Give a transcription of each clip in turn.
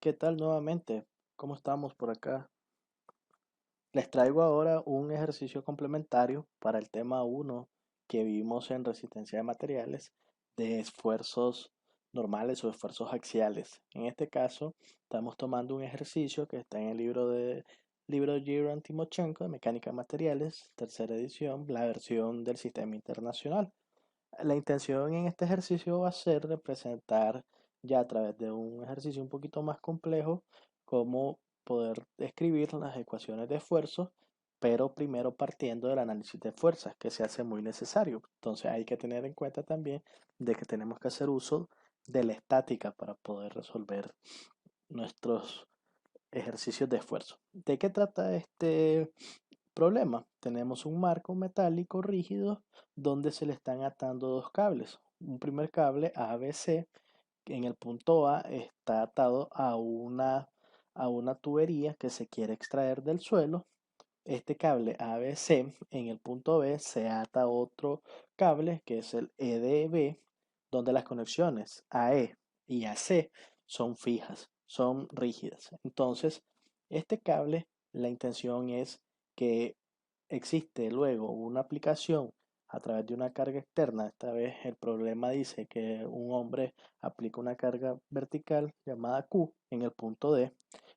¿Qué tal nuevamente? ¿Cómo estamos por acá? Les traigo ahora un ejercicio complementario para el tema uno que vimos en resistencia de materiales de esfuerzos normales o esfuerzos axiales. En este caso, estamos tomando un ejercicio que está en el libro de Jiran Timochenko de Mecánica de Materiales, tercera edición, la versión del sistema internacional. La intención en este ejercicio va a ser representar ya a través de un ejercicio un poquito más complejo cómo poder escribir las ecuaciones de esfuerzo, pero primero partiendo del análisis de fuerzas, que se hace muy necesario. Entonces hay que tener en cuenta también de que tenemos que hacer uso de la estática para poder resolver nuestros ejercicios de esfuerzo. ¿De qué trata este problema? Tenemos un marco metálico rígido donde se le están atando dos cables. Un primer cable ABC, que en el punto A está atado a una tubería que se quiere extraer del suelo. Este cable ABC en el punto B se ata a otro cable que es el EDB, donde las conexiones AE y AC son fijas, son rígidas. Entonces, este cable, la intención es que existe luego una aplicación a través de una carga externa. Esta vez el problema dice que un hombre aplica una carga vertical llamada Q en el punto D,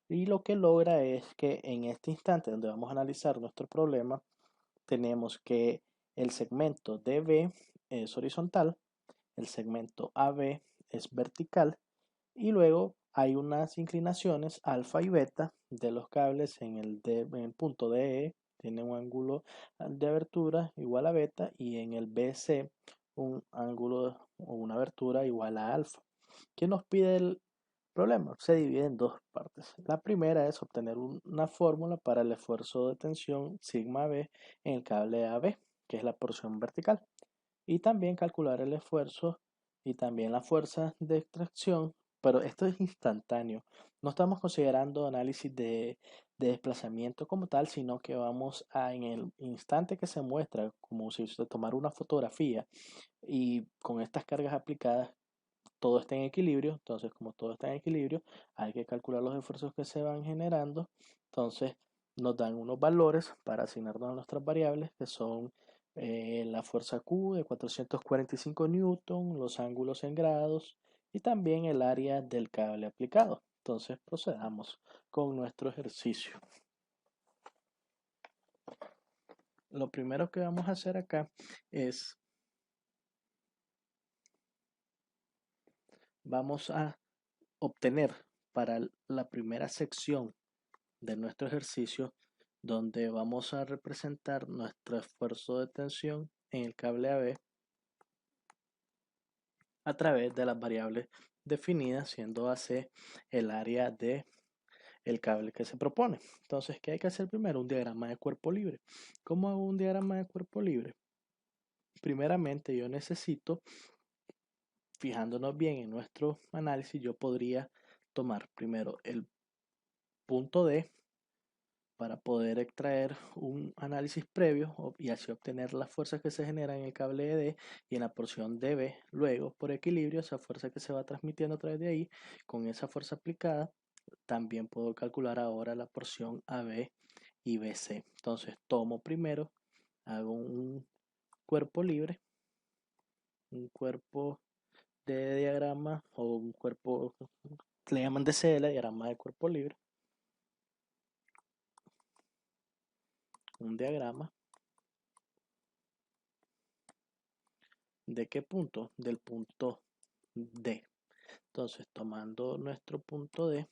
y lo que logra es que en este instante donde vamos a analizar nuestro problema, tenemos que el segmento DB es horizontal, el segmento AB es vertical, y luego hay unas inclinaciones alfa y beta de los cables en el punto DE, tiene un ángulo de abertura igual a beta, y en el BC un ángulo o una abertura igual a alfa. ¿Qué nos pide el problema? Se divide en dos partes. La primera es obtener una fórmula para el esfuerzo de tensión sigma B en el cable AB, que es la porción vertical, y también calcular el esfuerzo y también la fuerza de extracción, pero esto es instantáneo. No estamos considerando análisis de desplazamiento como tal, sino que vamos a, en el instante que se muestra, como si se tomara una fotografía y con estas cargas aplicadas todo está en equilibrio. Entonces, como todo está en equilibrio, hay que calcular los esfuerzos que se van generando. Entonces, nos dan unos valores para asignarnos a nuestras variables, que son la fuerza Q de 445 newton, los ángulos en grados y también el área del cable aplicado. Entonces, procedamos con nuestro ejercicio. Lo primero que vamos a hacer acá es, vamos a obtener para la primera sección de nuestro ejercicio, donde vamos a representar nuestro esfuerzo de tensión en el cable AB a través de las variables definidas, siendo AC el área de el cable que se propone. Entonces, ¿qué hay que hacer primero? Un diagrama de cuerpo libre. ¿Cómo hago un diagrama de cuerpo libre? Primeramente, yo necesito, fijándonos bien en nuestro análisis, yo podría tomar primero el punto D para poder extraer un análisis previo y así obtener las fuerzas que se generan en el cable ED y en la porción DB. Luego, por equilibrio, esa fuerza que se va transmitiendo a través de ahí, con esa fuerza aplicada, también puedo calcular ahora la porción AB y BC. Entonces, tomo primero, hago un cuerpo libre, un cuerpo de diagrama o un cuerpo, le llaman DCL, diagrama de cuerpo libre, un diagrama. ¿De qué punto? Del punto D. Entonces, tomando nuestro punto D,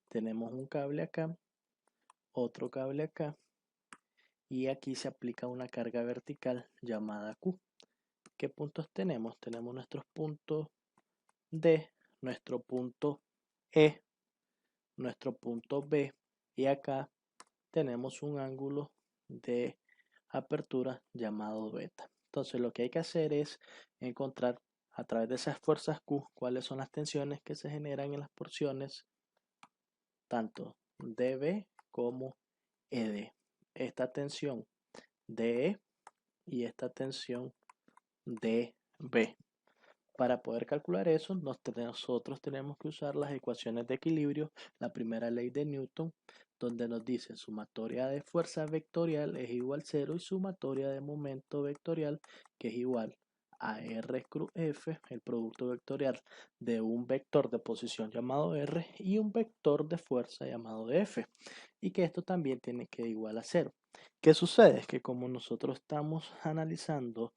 tenemos un cable acá, otro cable acá, y aquí se aplica una carga vertical llamada Q. ¿Qué puntos tenemos? Tenemos nuestros puntos D, nuestro punto E, nuestro punto B, y acá tenemos un ángulo de apertura llamado beta. Entonces, lo que hay que hacer es encontrar a través de esas fuerzas Q cuáles son las tensiones que se generan en las porciones tanto DB como ED. Esta tensión DE y esta tensión DB. Para poder calcular eso, nosotros tenemos que usar las ecuaciones de equilibrio, la primera ley de Newton, donde nos dice sumatoria de fuerza vectorial es igual a 0 y sumatoria de momento vectorial, que es igual a R cruz F, el producto vectorial de un vector de posición llamado R y un vector de fuerza llamado F, y que esto también tiene que igual a 0. ¿Qué sucede? Es que como nosotros estamos analizando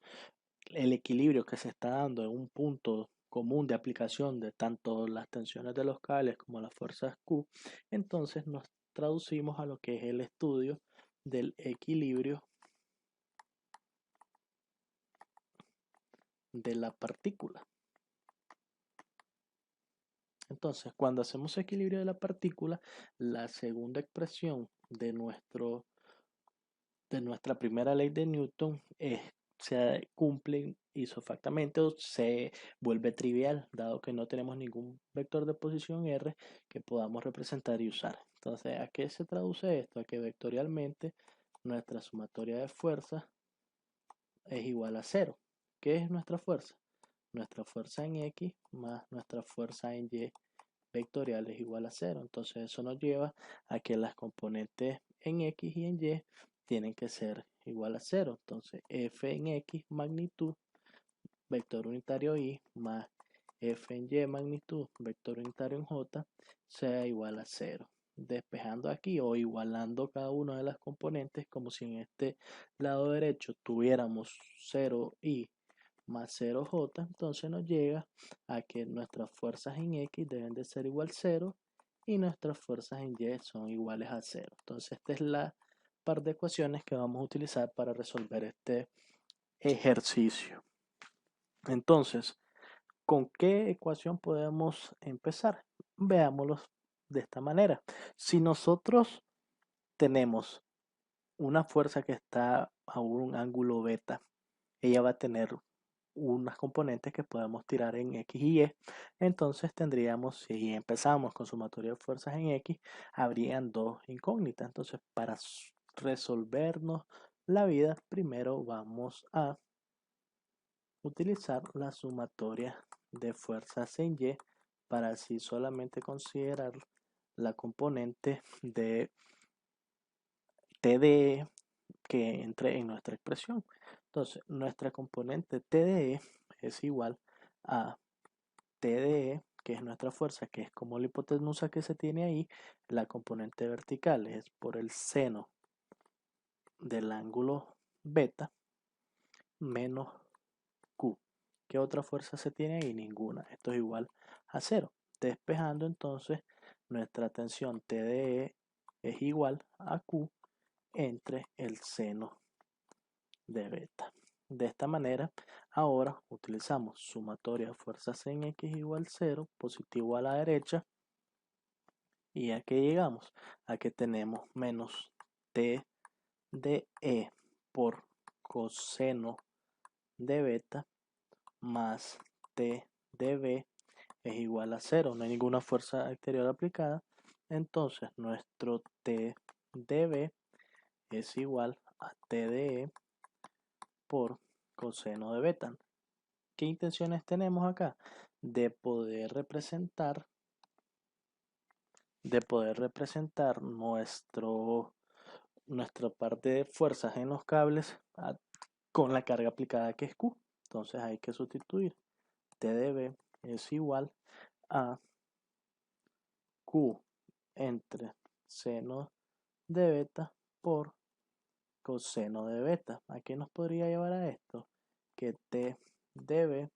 el equilibrio que se está dando en un punto común de aplicación de tanto las tensiones de los cables como las fuerzas Q, entonces nos traducimos a lo que es el estudio del equilibrio de la partícula. Entonces, cuando hacemos equilibrio de la partícula, la segunda expresión de nuestra primera ley de Newton se cumple isofactamente o se vuelve trivial, dado que no tenemos ningún vector de posición R que podamos representar y usar. Entonces, ¿a qué se traduce esto? A que vectorialmente nuestra sumatoria de fuerzas es igual a 0. ¿Qué es nuestra fuerza? Nuestra fuerza en X más nuestra fuerza en Y vectorial es igual a 0. Entonces eso nos lleva a que las componentes en X y en Y tienen que ser igual a 0. Entonces F en X magnitud vector unitario Y más F en Y magnitud vector unitario en J sea igual a 0. Despejando aquí o igualando cada una de las componentes como si en este lado derecho tuviéramos 0Y más 0J, entonces nos llega a que nuestras fuerzas en X deben de ser igual a 0 y nuestras fuerzas en Y son iguales a 0. Entonces esta es la par de ecuaciones que vamos a utilizar para resolver este ejercicio. Entonces, ¿con qué ecuación podemos empezar? Veámoslo de esta manera. Si nosotros tenemos una fuerza que está a un ángulo beta, ella va a tener unas componentes que podemos tirar en X y Y. Entonces tendríamos, si empezamos con sumatoria de fuerzas en X, habrían dos incógnitas. Entonces, para resolvernos la vida, primero vamos a utilizar la sumatoria de fuerzas en Y para así solamente considerar la componente de TDE que entre en nuestra expresión. Entonces, nuestra componente TDE es igual a TDE, que es nuestra fuerza, que es como la hipotenusa que se tiene ahí. La componente vertical es por el seno del ángulo beta menos Q. ¿Qué otra fuerza se tiene ahí? Ninguna. Esto es igual a 0. Despejando entonces, nuestra tensión TDE es igual a Q entre el seno de beta. De esta manera, ahora utilizamos sumatoria de fuerzas en X igual a 0, positivo a la derecha. ¿Y a qué llegamos? A que tenemos menos T de E por coseno de beta más T de B es igual a 0. No hay ninguna fuerza exterior aplicada. Entonces, nuestro T de B es igual a T de E por coseno de beta. ¿Qué intenciones tenemos acá? De poder representar nuestra parte de fuerzas en los cables con la carga aplicada que es Q. Entonces hay que sustituir. T de B es igual a Q entre seno de beta por coseno de beta. ¿A qué nos podría llevar a esto? Que T de B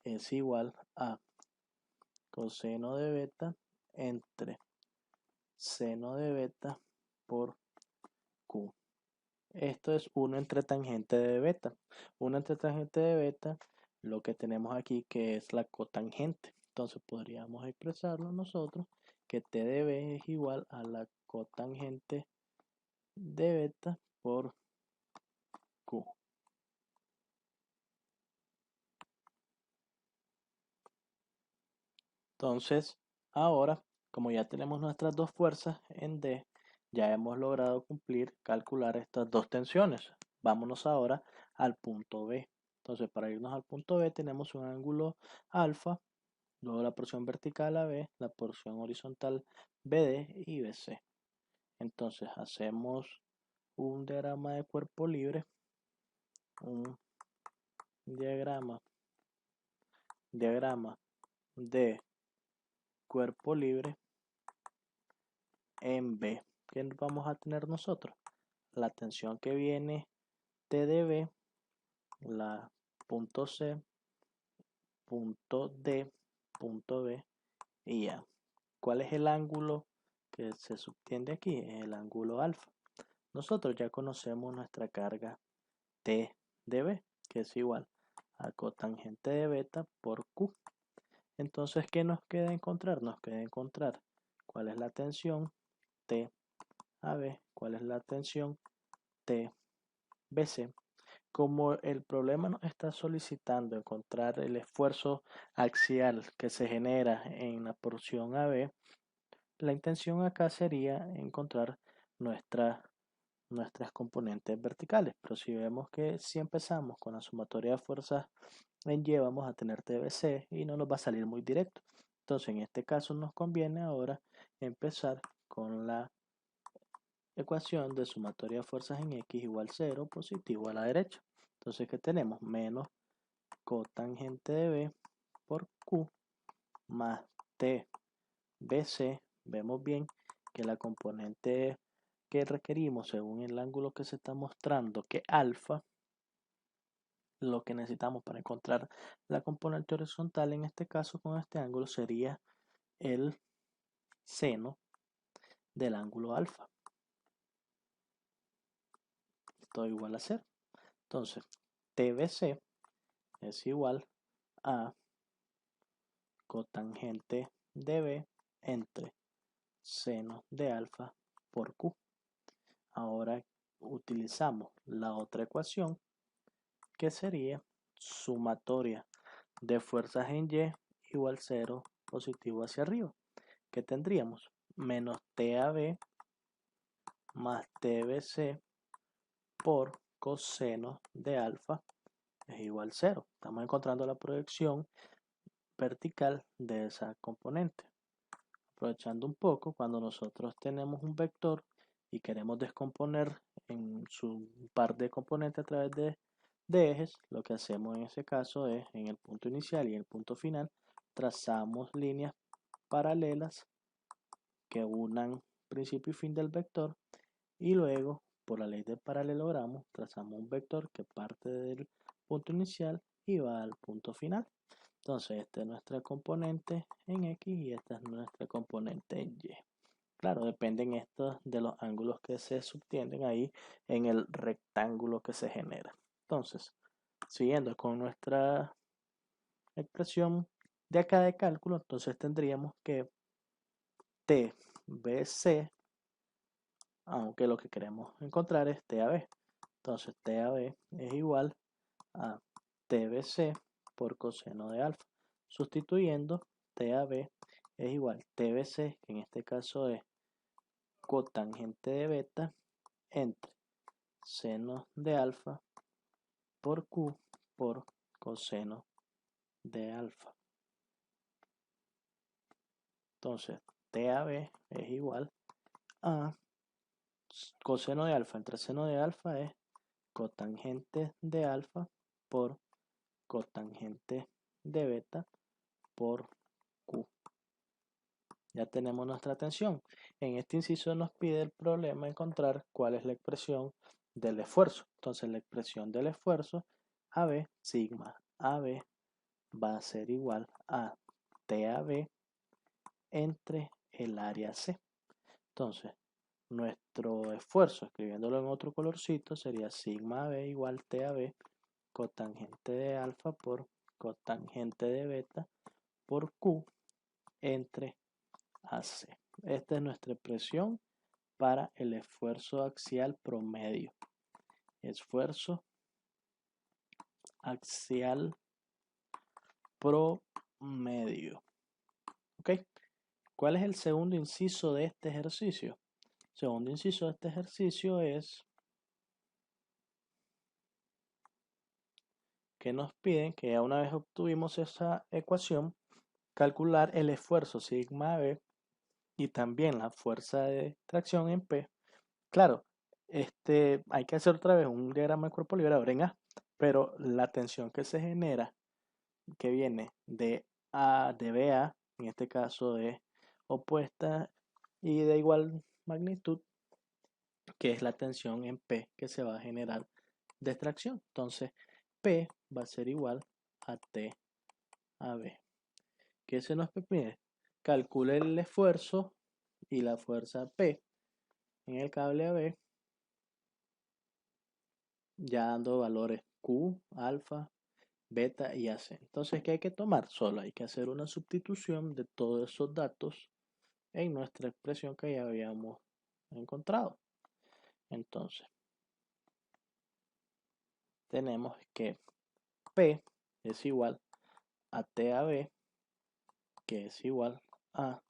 es igual a coseno de beta entre seno de beta por Q. Esto es 1 entre tangente de beta. 1 entre tangente de beta, lo que tenemos aquí que es la cotangente. Entonces podríamos expresarlo nosotros que T de B es igual a la cotangente de beta por Q. Entonces, ahora, como ya tenemos nuestras dos fuerzas en D, ya hemos logrado calcular estas dos tensiones. Vámonos ahora al punto B. Entonces, para irnos al punto B tenemos un ángulo alfa, luego la porción vertical AB, la porción horizontal BD y BC. Entonces, hacemos un diagrama de cuerpo libre, un diagrama de cuerpo libre en B. ¿Qué vamos a tener nosotros? La tensión que viene T de B, la punto C, punto D, punto B y A. ¿Cuál es el ángulo que se subtiende aquí? Es el ángulo alfa. Nosotros ya conocemos nuestra carga T de B, que es igual a cotangente de beta por Q. Entonces, ¿qué nos queda encontrar? Nos queda encontrar cuál es la tensión T a B, cuál es la tensión T BC. Como el problema nos está solicitando encontrar el esfuerzo axial que se genera en la porción AB, la intención acá sería encontrar nuestras componentes verticales. Pero si vemos que si empezamos con la sumatoria de fuerzas en Y, vamos a tener TBC y no nos va a salir muy directo. Entonces, en este caso nos conviene ahora empezar con la ecuación de sumatoria de fuerzas en X igual 0, positivo a la derecha. Entonces, ¿qué tenemos? Menos cotangente de B por Q más TBC. Vemos bien que la componente que requerimos según el ángulo que se está mostrando, que alfa, lo que necesitamos para encontrar la componente horizontal, en este caso con este ángulo, sería el seno del ángulo alfa. Esto es igual a 0. Entonces, TBC es igual a cotangente de B entre seno de alfa por Q. Ahora utilizamos la otra ecuación que sería sumatoria de fuerzas en Y igual 0, positivo hacia arriba. ¿Qué tendríamos? Menos TAB más TBC por coseno de alfa es igual 0. Estamos encontrando la proyección vertical de esa componente. Aprovechando un poco, cuando nosotros tenemos un vector y queremos descomponer en su par de componentes a través de ejes, lo que hacemos en ese caso es, en el punto inicial y en el punto final, trazamos líneas paralelas que unan principio y fin del vector y luego, por la ley del paralelogramo, trazamos un vector que parte del punto inicial y va al punto final. Entonces, esta es nuestra componente en X y esta es nuestra componente en Y. Claro, dependen estos de los ángulos que se subtienden ahí en el rectángulo que se genera. Entonces, siguiendo con nuestra expresión de acá de cálculo, entonces tendríamos que TBC, aunque lo que queremos encontrar es TAB. Entonces, TAB es igual a TBC por coseno de alfa. Sustituyendo, TAB es igual a TBC, que en este caso es cotangente de beta, entre seno de alfa por Q por coseno de alfa. Entonces, TAB es igual a coseno de alfa entre seno de alfa es cotangente de alfa por cotangente de beta por Q. Ya tenemos nuestra tensión. En este inciso nos pide el problema encontrar cuál es la expresión del esfuerzo. Entonces la expresión del esfuerzo AB, sigma AB, va a ser igual a TAB entre el área C. Entonces nuestro esfuerzo, escribiéndolo en otro colorcito, sería sigma AB igual TAB cotangente de alfa por cotangente de beta por Q entre AC. Esta es nuestra expresión para el esfuerzo axial promedio. Esfuerzo axial promedio. ¿Ok? ¿Cuál es el segundo inciso de este ejercicio? El segundo inciso de este ejercicio es que nos piden, que ya una vez obtuvimos esa ecuación, calcular el esfuerzo sigma B y también la fuerza de tracción en P. Claro, hay que hacer otra vez un diagrama de cuerpo liberador en A, pero la tensión que se genera, que viene de BA, en este caso es opuesta y de igual magnitud, que es la tensión en P que se va a generar de tracción. Entonces, P va a ser igual a T a B. ¿Qué se nos pide? Calcule el esfuerzo y la fuerza P en el cable AB, ya dando valores Q, alfa, beta y AC. Entonces, ¿qué hay que tomar? Solo hay que hacer una sustitución de todos esos datos en nuestra expresión que ya habíamos encontrado. Entonces, tenemos que P es igual a TAB, que es igual a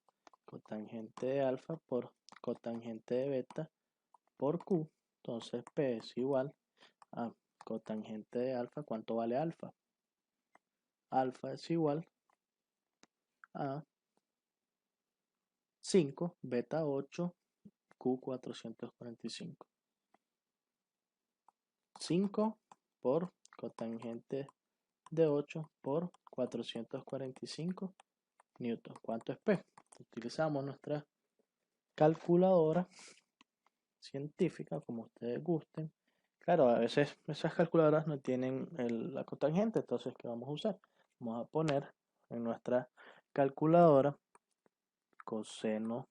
cotangente de alfa por cotangente de beta por Q. Entonces P es igual a cotangente de alfa. ¿Cuánto vale alfa? Alfa es igual a 5, beta 8, Q 445. 5 por cotangente de 8 por 445 newton. ¿Cuánto es P? Utilizamos nuestra calculadora científica, como ustedes gusten. Claro, a veces esas calculadoras no tienen la cotangente, entonces, ¿qué vamos a usar? Vamos a poner en nuestra calculadora coseno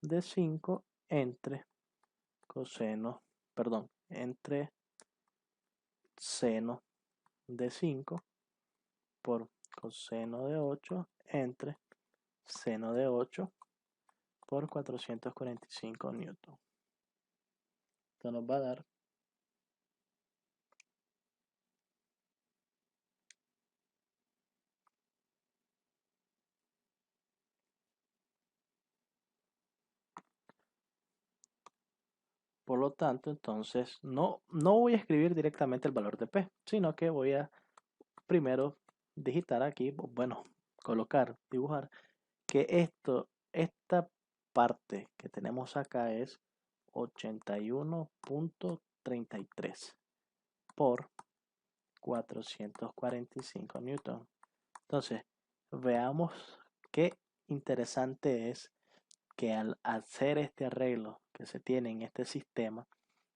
de 5 entre coseno, perdón, entre seno de 5 por coseno de 8 entre seno de 8 por 445 newton. Esto nos va a dar por lo tanto, entonces no voy a escribir directamente el valor de P, sino que voy a primero digitar aquí, bueno, colocar, dibujar, que esta parte que tenemos acá es 81.33 por 445 newton. Entonces, veamos qué interesante es que al hacer este arreglo que se tiene en este sistema,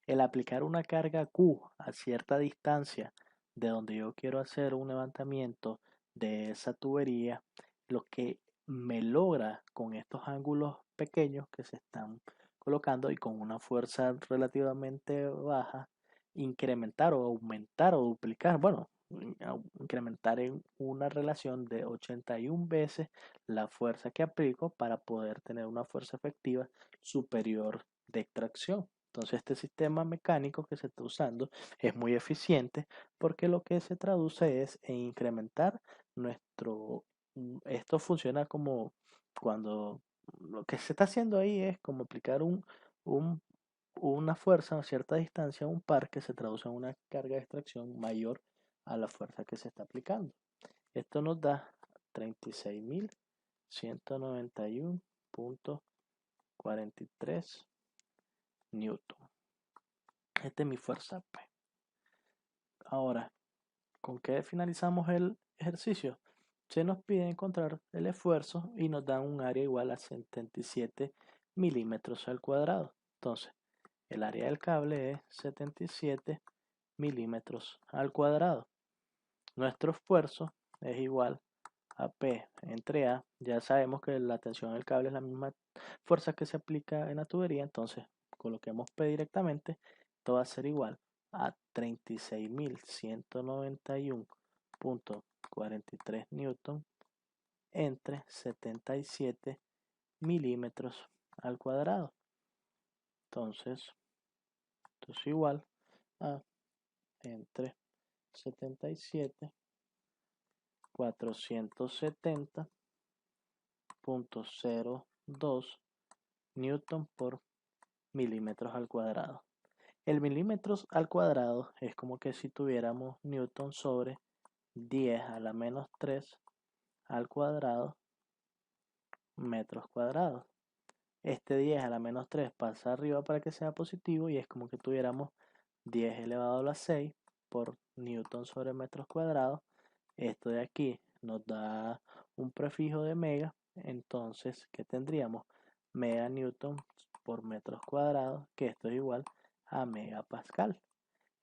el aplicar una carga Q a cierta distancia de donde yo quiero hacer un levantamiento de esa tubería, lo que me logra con estos ángulos pequeños que se están colocando y con una fuerza relativamente baja, incrementar o aumentar o duplicar, bueno, incrementar en una relación de 81 veces la fuerza que aplico para poder tener una fuerza efectiva superior de extracción. Entonces este sistema mecánico que se está usando es muy eficiente porque lo que se traduce es en incrementar esto funciona como cuando lo que se está haciendo ahí es como aplicar un, una fuerza a cierta distancia, un par que se traduce en una carga de extracción mayor a la fuerza que se está aplicando. Esto nos da 36.191.43 newton. Esta es mi fuerza P. Ahora, ¿con qué finalizamos el ejercicio? Se nos pide encontrar el esfuerzo y nos dan un área igual a 77 milímetros al cuadrado. Entonces, el área del cable es 77 milímetros al cuadrado. Nuestro esfuerzo es igual a P entre A. Ya sabemos que la tensión del cable es la misma fuerza que se aplica en la tubería, entonces coloquemos P directamente. Esto va a ser igual a 36.191.43 newton entre 77 milímetros al cuadrado. Entonces, esto es igual a entre 77 470.02 newton por milímetros al cuadrado. El milímetros al cuadrado es como que si tuviéramos newton sobre 10 a la menos 3 al cuadrado metros cuadrados. Este 10 a la menos 3 pasa arriba para que sea positivo y es como que tuviéramos 10 elevado a la 6 por newton sobre metros cuadrados. Esto de aquí nos da un prefijo de mega, entonces, ¿qué tendríamos? Mega newton por metros cuadrados, que esto es igual a megapascal.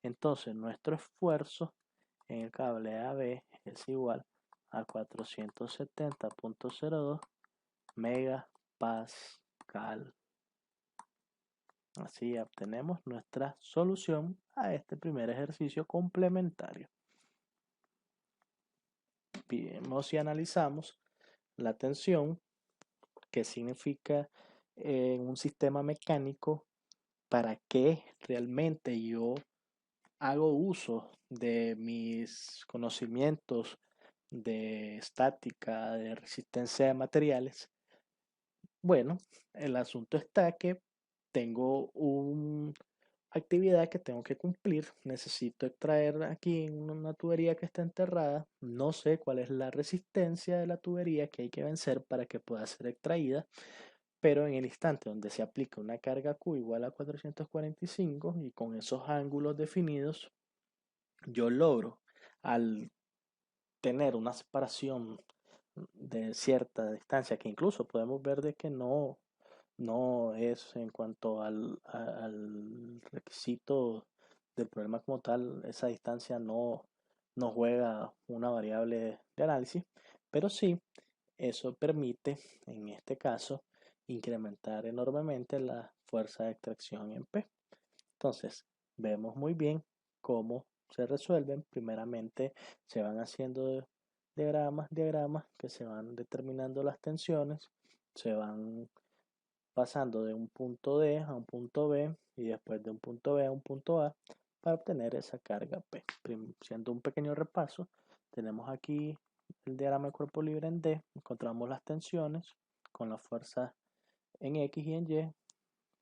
Entonces, nuestro esfuerzo en el cable AB es igual a 470.02 megapascal. Así obtenemos nuestra solución a este primer ejercicio complementario. Vemos y analizamos la tensión, que significa en un sistema mecánico, para qué realmente yo hago uso de mis conocimientos de estática, de resistencia de materiales. Bueno, el asunto está que tengo una actividad que tengo que cumplir. Necesito extraer aquí una tubería que está enterrada. No sé cuál es la resistencia de la tubería que hay que vencer para que pueda ser extraída, pero en el instante donde se aplica una carga Q igual a 445 y con esos ángulos definidos, yo logro, al tener una separación de cierta distancia, que incluso podemos ver de que no es en cuanto al requisito del problema como tal, esa distancia no juega una variable de análisis, pero sí, eso permite, en este caso, incrementar enormemente la fuerza de extracción en P. Entonces, vemos muy bien cómo se resuelven. Primeramente, se van haciendo diagramas que se van determinando las tensiones, se van pasando de un punto D a un punto B y después de un punto B a un punto A para obtener esa carga P. Siendo un pequeño repaso, tenemos aquí el diagrama de cuerpo libre en D, encontramos las tensiones con la fuerza en X y en Y,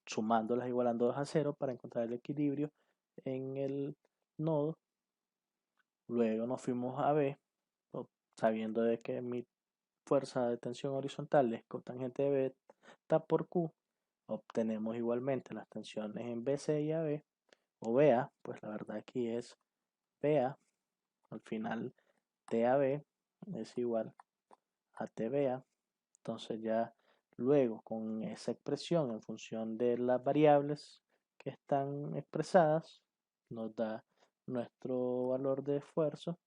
sumándolas, igualándolas a cero para encontrar el equilibrio en el nodo. Luego nos fuimos a B, sabiendo de que mi fuerza de tensión horizontal es cotangente de beta por Q. Obtenemos igualmente las tensiones en BC y AB, o BA, pues la verdad aquí es BA. Al final TAB es igual a TBA. Entonces ya luego con esa expresión en función de las variables que están expresadas, nos da nuestro valor de esfuerzo.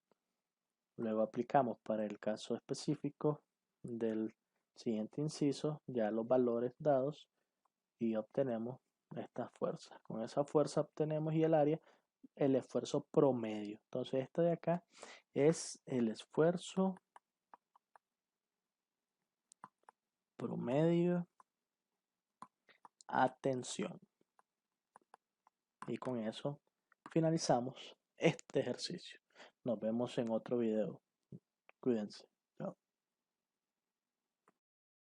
Luego aplicamos para el caso específico del siguiente inciso ya los valores dados y obtenemos esta fuerza. Con esa fuerza obtenemos y el área, el esfuerzo promedio. Entonces esto de acá es el esfuerzo promedio a tensión. Y con eso finalizamos este ejercicio. Nos vemos en otro video. Cuídense.